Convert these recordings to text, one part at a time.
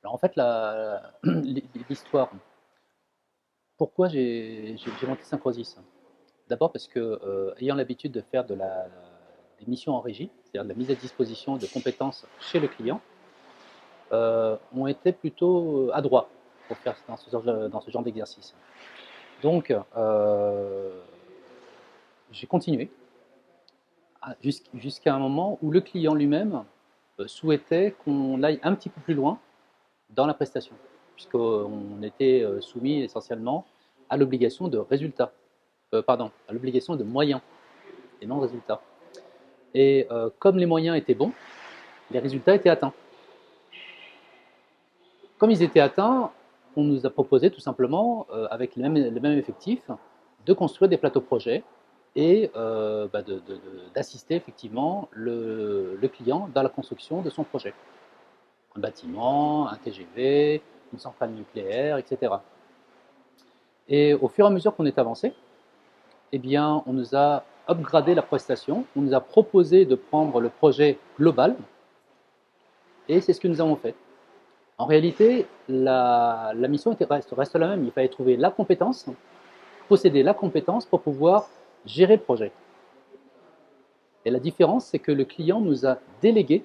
Alors en fait, l'histoire, pourquoi j'ai monté Syncrosys? D'abord parce que, ayant l'habitude de faire des missions en régie, c'est-à-dire de la mise à disposition de compétences chez le client, on était plutôt adroit pour faire dans ce genre d'exercice. Donc, j'ai continué jusqu'à un moment où le client lui-même souhaitait qu'on aille un petit peu plus loin dans la prestation, puisqu'on était soumis essentiellement à l'obligation de résultats, pardon, à l'obligation de moyens et non résultats. Et comme les moyens étaient bons, les résultats étaient atteints. Comme ils étaient atteints, on nous a proposé tout simplement, avec le même effectif, de construire des plateaux projets et d'assister effectivement le client dans la construction de son projet. Un bâtiment, un TGV, une centrale nucléaire, etc. Et au fur et à mesure qu'on est avancé, eh bien, on nous a upgradé la prestation, on nous a proposé de prendre le projet global, et c'est ce que nous avons fait. En réalité, la mission reste la même. Il fallait trouver la compétence, posséder la compétence pour pouvoir gérer le projet. Et la différence, c'est que le client nous a délégué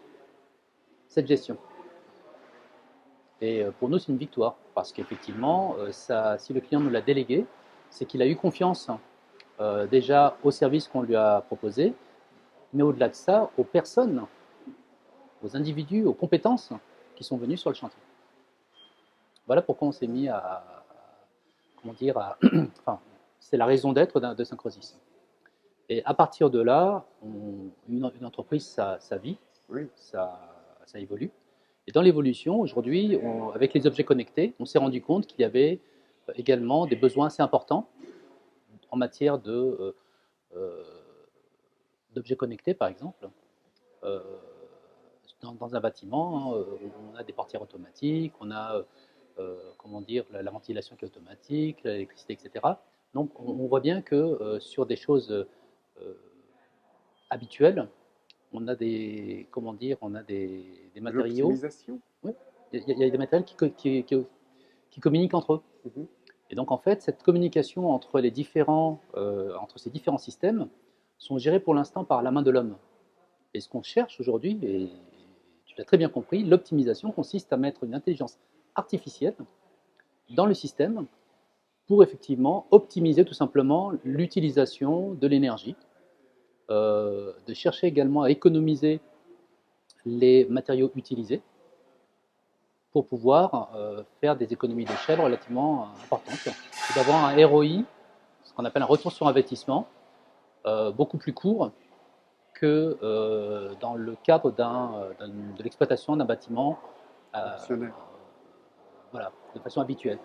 cette gestion. Et pour nous, c'est une victoire, parce qu'effectivement, si le client nous l'a délégué, c'est qu'il a eu confiance déjà au service qu'on lui a proposé, mais au-delà de ça, aux personnes, aux individus, aux compétences qui sont venus sur le chantier. Voilà pourquoi on s'est mis comment dire, enfin, c'est la raison d'être de Syncrosys. Et à partir de là, une entreprise, ça vit, Oui. ça évolue. Et dans l'évolution, aujourd'hui, avec les objets connectés, on s'est rendu compte qu'il y avait également des besoins assez importants en matière euh, d'objets connectés, par exemple. Euh, dans un bâtiment, on a des portières automatiques, on a comment dire, la ventilation qui est automatique, l'électricité, etc. Donc on voit bien que sur des choses habituelles, on a comment dire, on a des De matériaux, l'optimisation. oui, il y a des matériaux qui communiquent entre eux. Mhm. Et donc en fait, cette communication entre ces différents systèmes sont gérés pour l'instant par la main de l'homme. Et ce qu'on cherche aujourd'hui, et tu l'as très bien compris, l'optimisation consiste à mettre une intelligence artificielle dans le système pour effectivement optimiser tout simplement l'utilisation de l'énergie, de chercher également à économiser les matériaux utilisés pour pouvoir faire des économies d'échelle relativement importantes et d'avoir un ROI, ce qu'on appelle un retour sur investissement, beaucoup plus court que dans le cadre de l'exploitation d'un bâtiment euh, Traditionnel. voilà, de façon habituelle.